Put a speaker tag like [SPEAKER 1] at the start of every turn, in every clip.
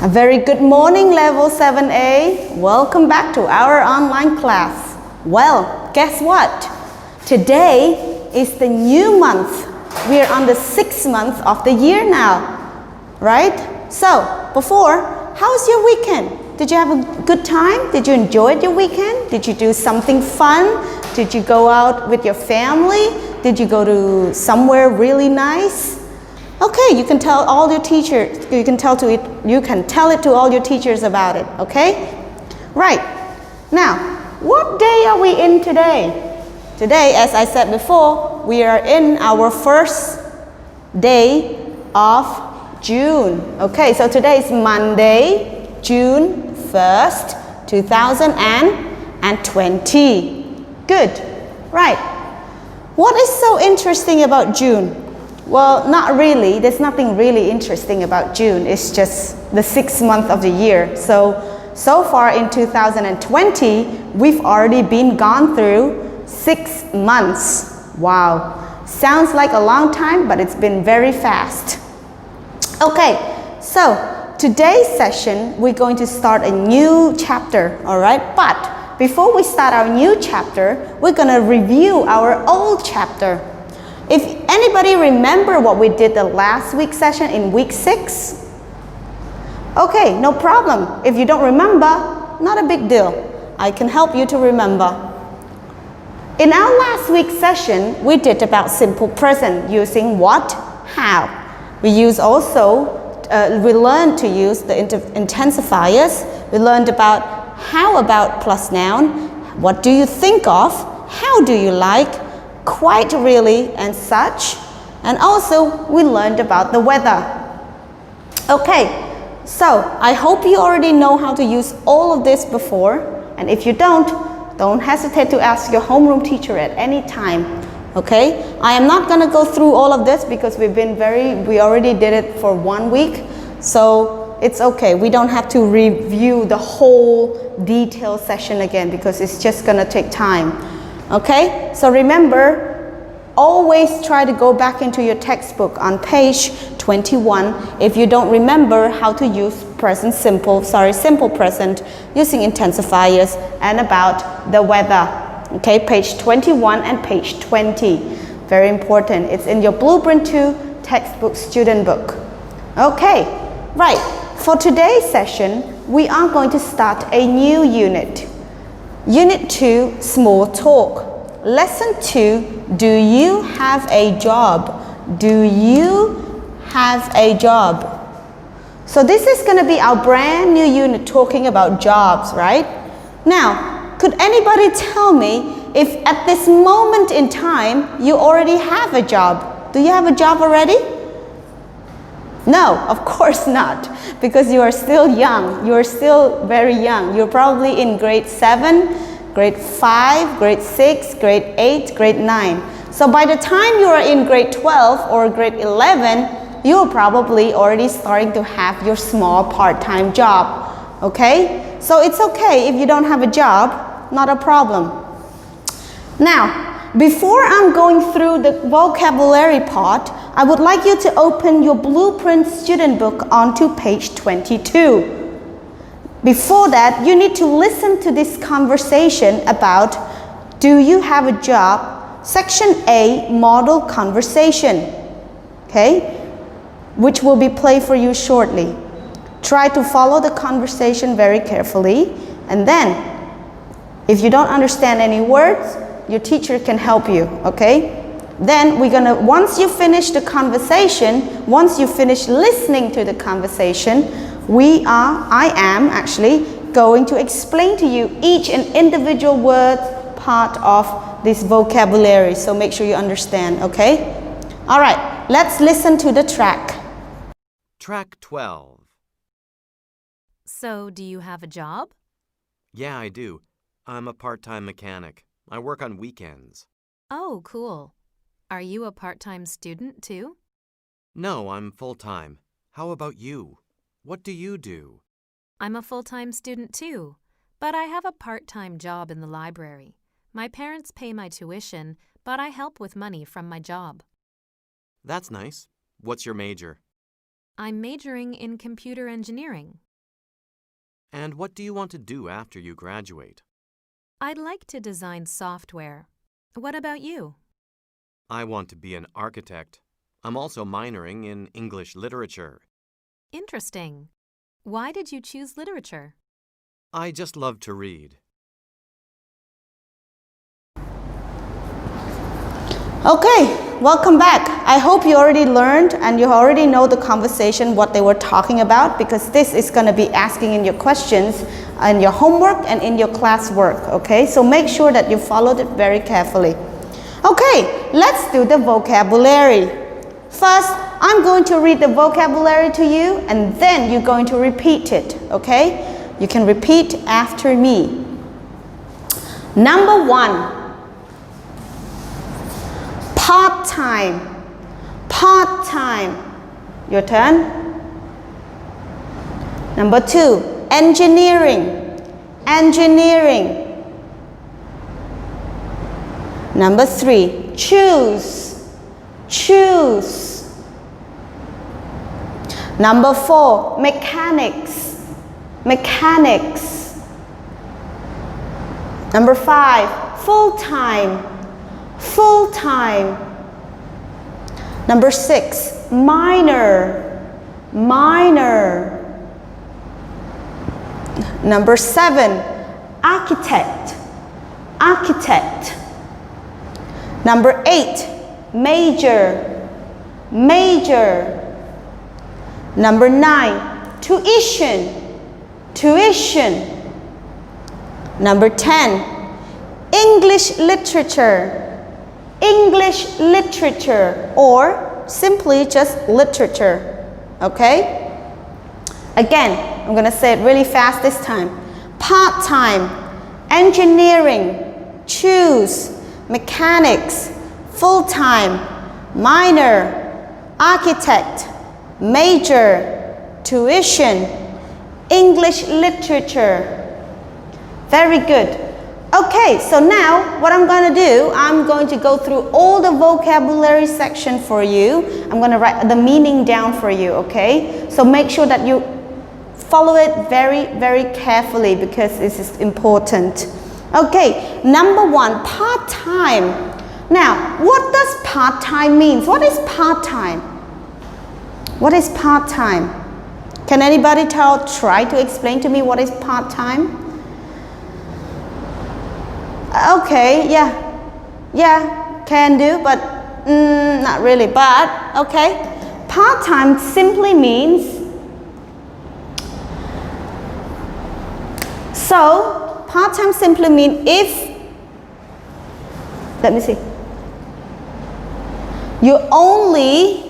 [SPEAKER 1] A very good morning, Level 7A. Welcome back to our online class. Well, guess what? Today is the new month. We are on the 6th month of the year now, right? So, before, how's your weekend? Did you have a good time? Did you enjoy your weekend? Did you do something fun? Did you go out with your family? Did you go to somewhere really nice? Okay, you can tell all your teachers, you can tell it to all your teachers about it, okay? Right. Now, what day are we in today? Today, as I said before, we are in our first day of June. Okay, so today is Monday, June 1st, 2020. Good. Right. What is so interesting about June? Well, not really. There's nothing really interesting about June. It's just the 6th month of the year. So far in 2020, we've already been gone through 6 months. Wow. Sounds like a long time, but it's been very fast. Okay, so today's session, we're going to start a new chapter, all right? But before we start our new chapter, we're going to review our old chapter. If anybody remember what we did the last week's session in week 6? Okay, no problem. If you don't remember, not a big deal. I can help you to remember. In our last week's session, we did about simple present using what, how. We learned to use the intensifiers. We learned about how about plus noun, what do you think of, how do you like, quite really, and such. And also we learned about the weather. Okay, so I hope you already know how to use all of this before, and if you don't hesitate to ask your homeroom teacher at any time. Okay, I am not going to go through all of this because we already did it for 1 week, so it's okay. We don't have to review the whole detailed session again because it's just going to take time. Okay, so remember, always try to go back into your textbook on page 21 if you don't remember how to use simple present using intensifiers and about the weather. Okay, page 21 and page 20. Very important. It's in your Blueprint 2 textbook student book. Okay, right. For today's session, we are going to start a new unit. Unit 2, Small Talk. Lesson 2, Do you have a job? Do you have a job? So this is going to be our brand new unit talking about jobs, right? Now, could anybody tell me if at this moment in time you already have a job? Do you have a job already? No, of course not, because you are still young. You are still very young. You're probably in grade 7, grade 5, grade 6, grade 8, grade 9. So by the time you are in grade 12 or grade 11, you're probably already starting to have your small part-time job. Okay? So it's okay if you don't have a job, not a problem. Now, before I'm going through the vocabulary part, I would like you to open your Blueprint student book onto page 22. Before that, you need to listen to this conversation about do you have a job? Section A, model conversation, okay, which will be played for you shortly. Try to follow the conversation very carefully, and then if you don't understand any words, your teacher can help you, okay? Then once you finish the conversation, once you finish listening to the conversation, I am actually going to explain to you each and individual word part of this vocabulary, so make sure you understand, okay? All right, let's listen to the track.
[SPEAKER 2] Track 12.
[SPEAKER 3] So, do you have a job?
[SPEAKER 2] Yeah, I do. I'm a part-time mechanic. I work on weekends.
[SPEAKER 3] Oh, cool. Are you a part-time student too?
[SPEAKER 2] No, I'm full-time. How about you? What do you do?
[SPEAKER 3] I'm a full-time student too, but I have a part-time job in the library. My parents pay my tuition, but I help with money from my job.
[SPEAKER 2] That's nice. What's your major?
[SPEAKER 3] I'm majoring in computer engineering.
[SPEAKER 2] And what do you want to do after you graduate?
[SPEAKER 3] I'd like to design software. What about you?
[SPEAKER 2] I want to be an architect. I'm also minoring in English literature.
[SPEAKER 3] Interesting. Why did you choose literature?
[SPEAKER 2] I just love to read.
[SPEAKER 1] Okay, welcome back. I hope you already learned and you already know the conversation, what they were talking about, because this is going to be asking in your questions, in your homework and in your classwork, okay? So make sure that you followed it very carefully. Okay, let's do the vocabulary. First, I'm going to read the vocabulary to you and then you're going to repeat it, okay? You can repeat after me. Number 1. Part-time, part-time. Your turn. Number 2, engineering, engineering. Number 3, choose, choose. Number 4, mechanics, mechanics. Number 5, full-time, full-time. Number 6, minor, minor. Number 7, architect, architect. Number 8, major, major. Number 9, tuition, tuition. Number 10, English literature, English literature, or simply just literature, okay? Again, I'm going to say it really fast this time. Part-time, engineering, choose, mechanics, full-time, minor, architect, major, tuition, English literature. Very good. Okay, so now what I'm going to do, I'm going to go through all the vocabulary section for you. I'm going to write the meaning down for you, okay? So make sure that you follow it very, very carefully because this is important. Okay, number 1, part-time. Now, what does part-time mean? What is part-time? What is part-time? Can anybody try to explain to me what is part-time? Okay, yeah, can do, but not really, but okay. Part-time simply means, so part-time simply means if, let me see, you only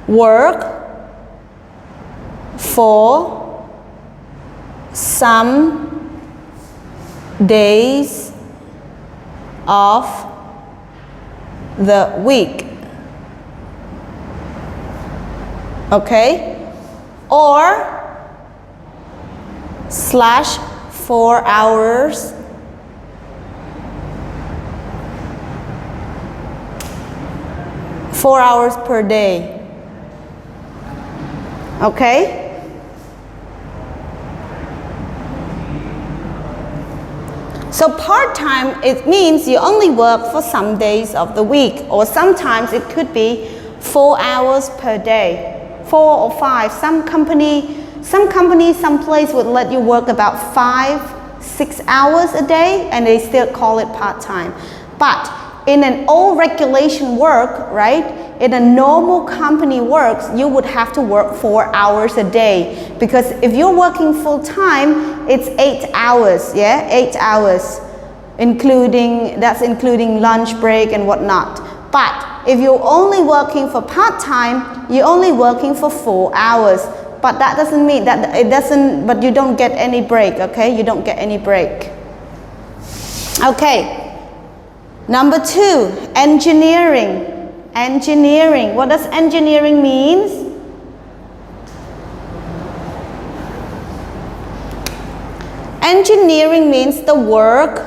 [SPEAKER 1] work for some days of the week, okay, or slash 4 hours per day, okay. So part-time, it means you only work for some days of the week, or sometimes it could be 4 hours per day, 4 or 5. Some place would let you work about 5-6 hours a day and they still call it part-time. But in an all regulation work, right, in a normal company works, you would have to work 4 hours a day, because if you're working full-time, it's 8 hours, yeah, 8 hours, including lunch break and whatnot. But if you're only working for part-time, you're only working for 4 hours. But that doesn't mean that but you don't get any break, okay? You don't get any break. Okay. Number 2, engineering. Engineering. What does engineering mean? Engineering means the work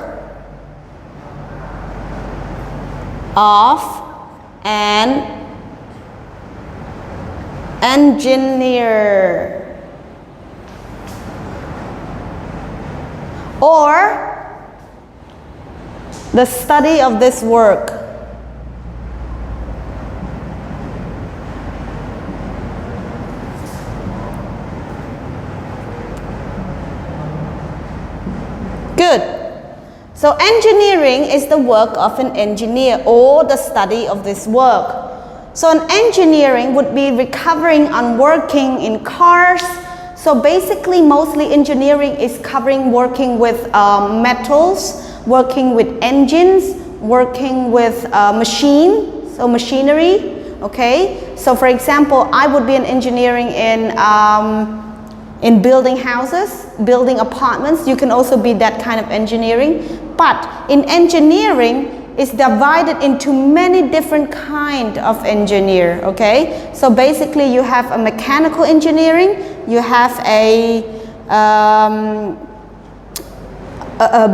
[SPEAKER 1] of an engineer, or the study of this work. Good. So engineering is the work of an engineer or the study of this work. So an engineering would be recovering on working in cars. So basically mostly engineering is covering working with metals, working with engines, working with machinery, okay? So for example, I would be an engineering in building houses, building apartments. You can also be that kind of engineering. But in engineering, it's divided into many different kind of engineer, okay? So basically you have a mechanical engineering, you have a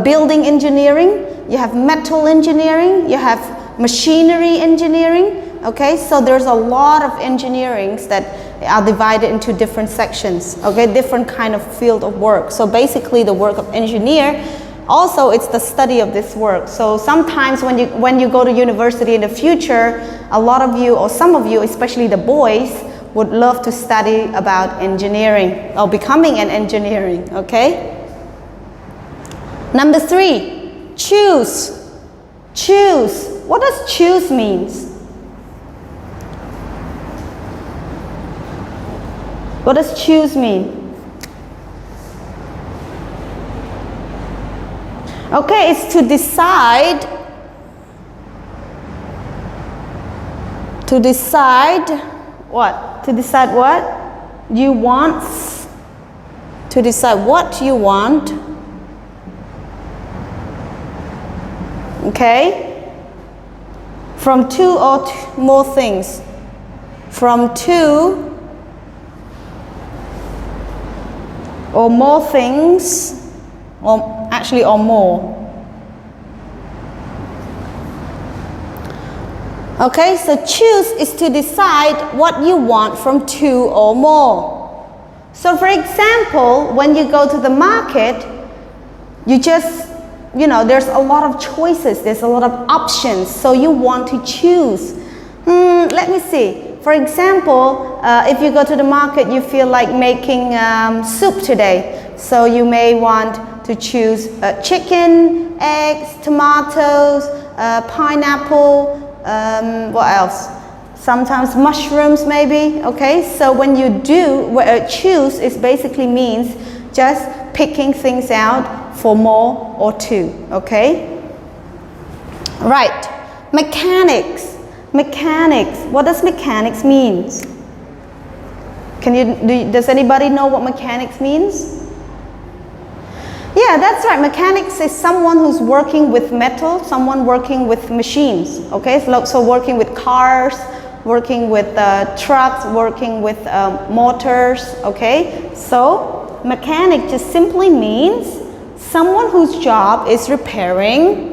[SPEAKER 1] building engineering, you have metal engineering, you have machinery engineering, okay? So there's a lot of engineerings that are divided into different sections, okay? Different kind of field of work. So basically the work of engineer, also it's the study of this work. So sometimes when you go to university in the future, a lot of you, or some of you, especially the boys, would love to study about engineering or becoming an engineering, okay? Number 3, choose. Choose. What does choose means? What does choose mean? Okay, it's to decide. To decide what? To decide what you want. To decide what you want. Okay? From 2 or more things. From 2 or more things, or actually or more. Okay, so choose is to decide what you want from 2 or more. So for example, when you go to the market, you just, there's a lot of choices, there's a lot of options, so you want to choose. Let me see. For example, if you go to the market, you feel like making soup today. So you may want to choose chicken, eggs, tomatoes, pineapple, what else? Sometimes mushrooms maybe, okay? So when you do, choose, it basically means just picking things out for more or 2, okay? Right, mechanics. Mechanics. What does mechanics means? Does anybody know what mechanics means? Yeah, that's right. Mechanics is someone who's working with metal, someone working with machines. Okay, so working with cars, working with trucks, working with motors. Okay, so mechanic just simply means someone whose job is repairing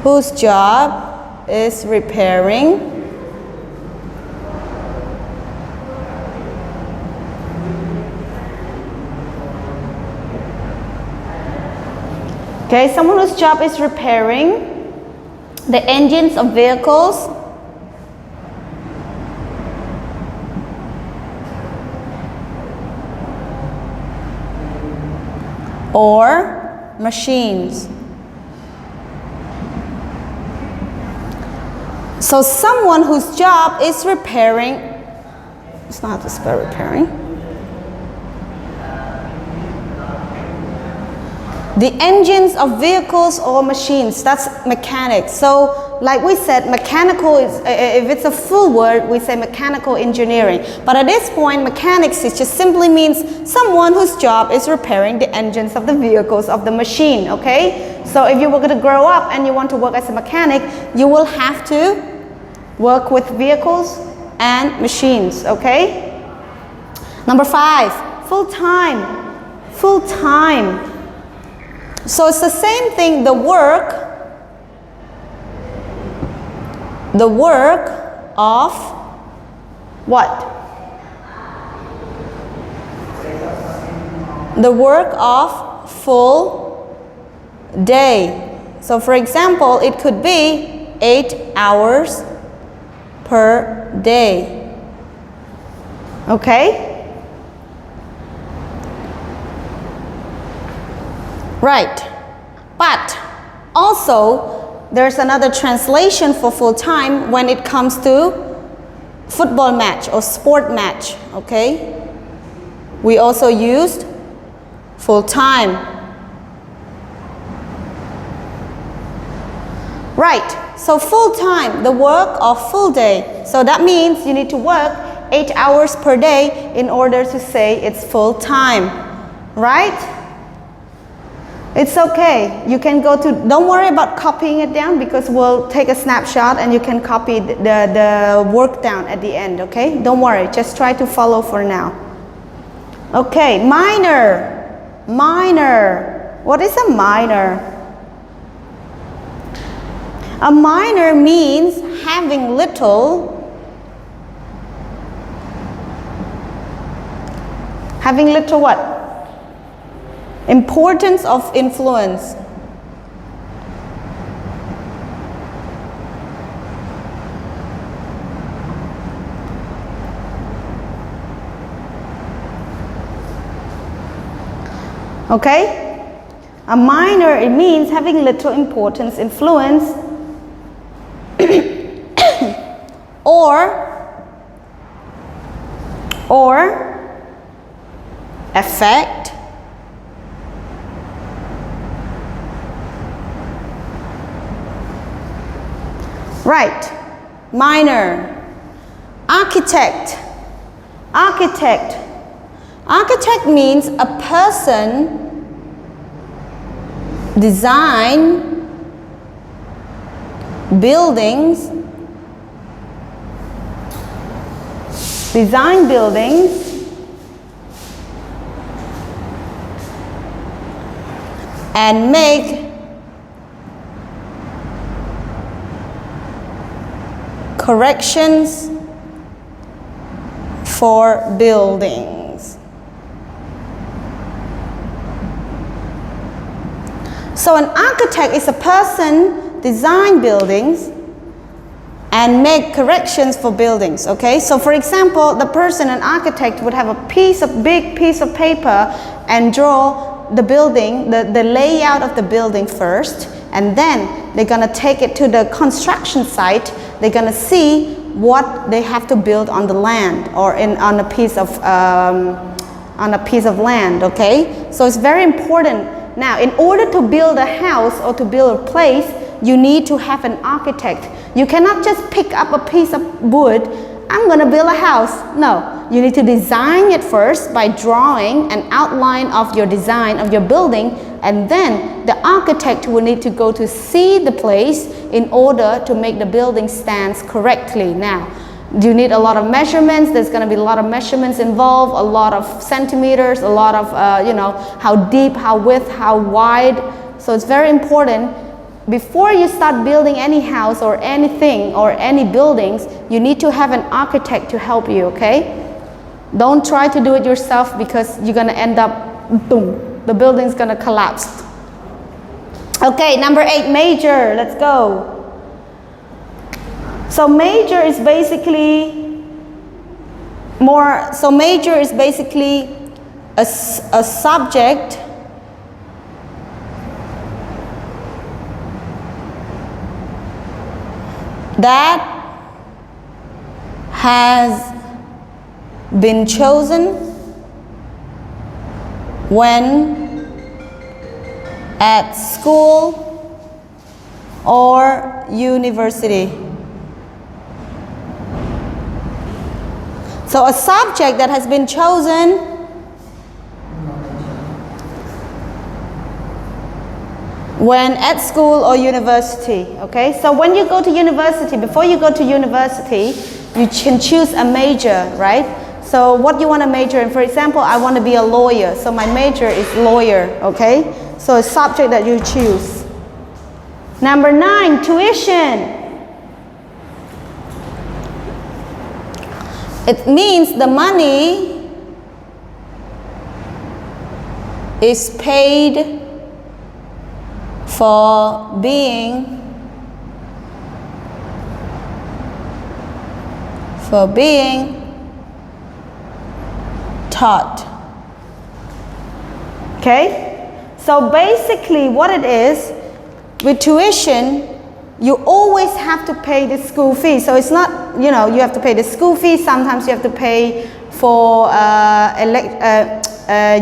[SPEAKER 1] whose job is repairing someone whose job is repairing the engines of vehicles or machines. So someone whose job is repairing, it's not how to spell repairing, the engines of vehicles or machines, that's mechanics. So like we said, mechanical is, if it's a full word, we say mechanical engineering. But at this point, mechanics it just simply means someone whose job is repairing the engines of the vehicles of the machine, okay? So if you were going to grow up and you want to work as a mechanic, you will have to work with vehicles and machines, okay? Number 5, full-time. Full-time. So it's the same thing, the work of what? The work of full day. So for example, it could be 8 hours per day. Okay? Right. But also, there's another translation for full time when it comes to football match or sport match. Okay? We also used full time. Right, so full time, the work of full day. So that means you need to work 8 hours per day in order to say it's full time. Right? It's okay. You can go to, don't worry about copying it down because we'll take a snapshot and you can copy the work down at the end, okay? Don't worry, just try to follow for now. Okay, minor. Minor. What is a minor? A minor means having little. Having little what? Importance of influence. Okay? A minor, it means having little importance, influence, or effect, right? Minor. Architect. Architect. Architect means a person design buildings, and make corrections for buildings. So an architect is a person design buildings and make corrections for buildings, okay? So for example, the person, an architect, would have a big piece of paper and draw the building, the layout of the building first, and then they're gonna take it to the construction site. They're gonna see what they have to build on the land or on a piece of land, okay? So it's very important. Now, in order to build a house or to build a place, you need to have an architect. You cannot just pick up a piece of wood, I'm going to build a house. No, you need to design it first by drawing an outline of your design of your building, and then the architect will need to go to see the place in order to make the building stands correctly. Now, you need a lot of measurements. There's going to be a lot of measurements involved, a lot of centimeters, a lot of, how deep, how width, how wide. So it's very important. Before you start building any house or anything or any buildings, you need to have an architect to help you, okay? Don't try to do it yourself because you're going to end up, boom, the building's going to collapse. Okay, number 8, major. Let's go. So major is basically a subject that has been chosen when at school or university. So a subject that has been chosen when at school or university, okay? So when you go to university, before you go to university, you can choose a major, right? So what you want to major in, for example, I want to be a lawyer, so my major is lawyer, okay? So a subject that you choose. Number 9, tuition. It means the money is paid for being taught. Okay? So basically what it is, with tuition, you always have to pay the school fee. So it's not, you have to pay the school fee. Sometimes you have to pay for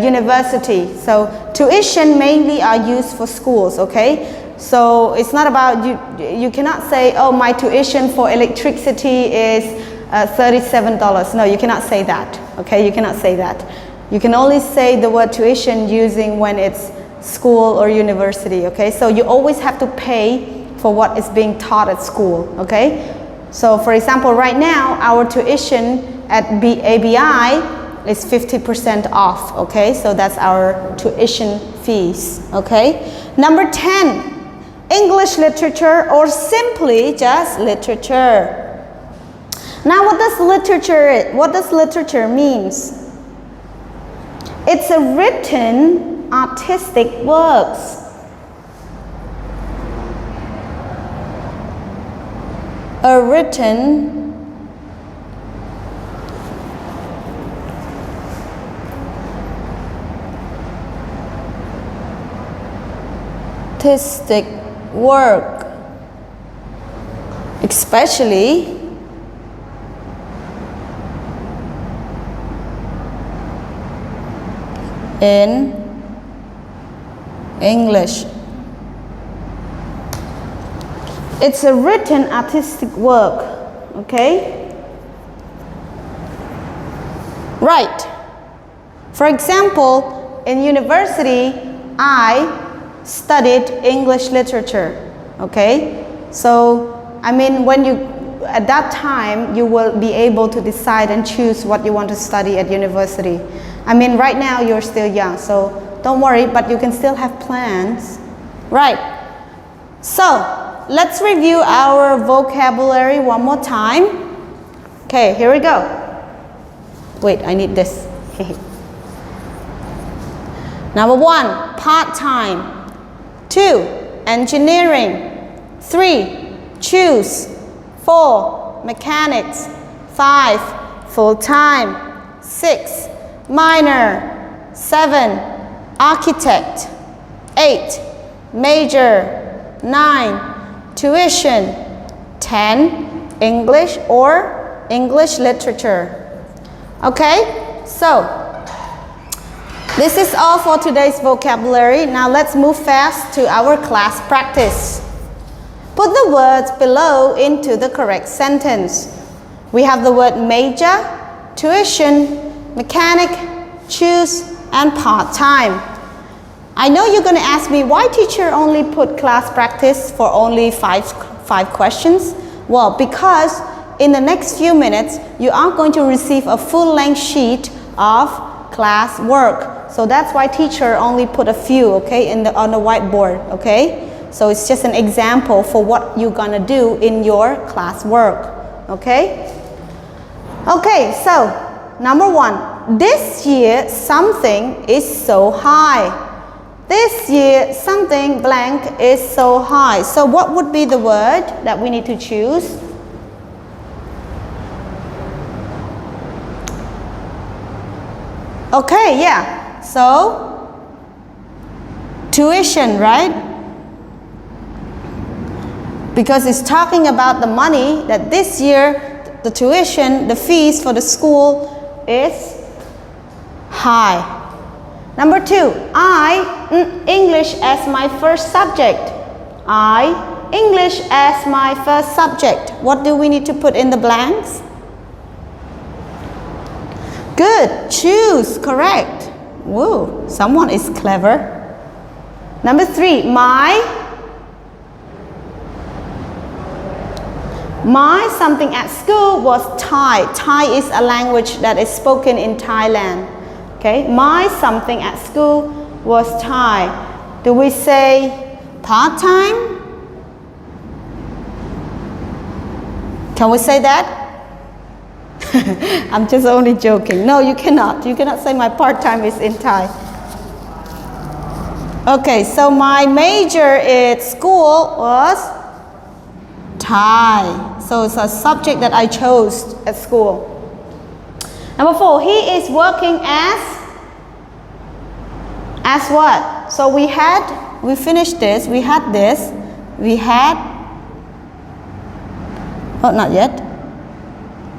[SPEAKER 1] university. So tuition mainly are used for schools, okay? So it's not about, you cannot say, oh, my tuition for electricity is $37. No, you cannot say that, okay? You cannot say that. You can only say the word tuition using when it's school or university, okay? So you always have to pay for what is being taught at school, okay? So for example, right now, our tuition at ABI is 50% off, okay? So that's our tuition fees, okay? Number 10, English literature or simply just literature. Now what does literature means? It's a written artistic works. A written artistic work, especially in English. It's a written artistic work, okay? Right. For example, in university, I studied English literature, okay? So, I mean, at that time, you will be able to decide and choose what you want to study at university. I mean, right now, you're still young, so don't worry, but you can still have plans. Right. So, let's review our vocabulary one more time. Okay, here we go. Wait, I need this. Number 1, part-time. 2, engineering. 3, choose. 4, mechanics. 5, full-time. 6, minor. 7, architect. 8, major. 9, tuition. 10, English or English literature. Okay, so this is all for today's vocabulary. Now let's move fast to our class practice. Put the words below into the correct sentence. We have the word major, tuition, mechanic, choose, and part-time. I know you're going to ask me, why teacher only put class practice for only five questions? Well, because in the next few minutes, you are going to receive a full-length sheet of class work. So that's why teacher only put a few, okay, on the whiteboard, okay? So it's just an example for what you're going to do in your class work, okay? Okay, so number 1, this year something is so high. This year something blank is so high. So what would be the word that we need to choose? Okay, yeah. So tuition, right? Because it's talking about the money that this year the tuition, the fees for the school is high. Number 2, English as my first subject. English as my first subject. What do we need to put in the blanks? Good, choose, correct. Whoa, someone is clever. Number 3, my something at school was Thai. Thai is a language that is spoken in Thailand. Okay, my something at school was Thai. Do we say part-time? Can we say that? I'm just only joking. No, you cannot. You cannot say my part-time is in Thai. Okay, so my major at school was Thai. So it's a subject that I chose at school. Number 4, he is working as what? So we finished this, we had this, we had, oh, not yet.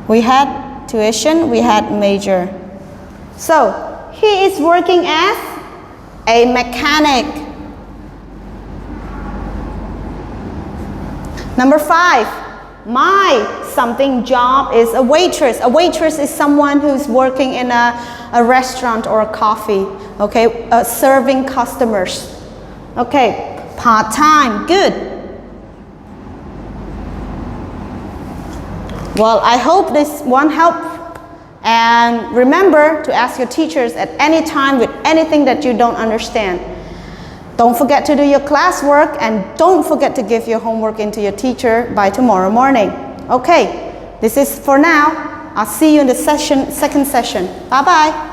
[SPEAKER 1] We had tuition, we had major. So he is working as a mechanic. Number 5, my something job is a waitress. A waitress is someone who's working in a restaurant or a coffee, okay, serving customers. Okay, part-time, good. Well, I hope this one helped. And remember to ask your teachers at any time with anything that you don't understand. Don't forget to do your classwork and don't forget to give your homework into your teacher by tomorrow morning. Okay, this is for now. I'll see you in the second session. Bye-bye.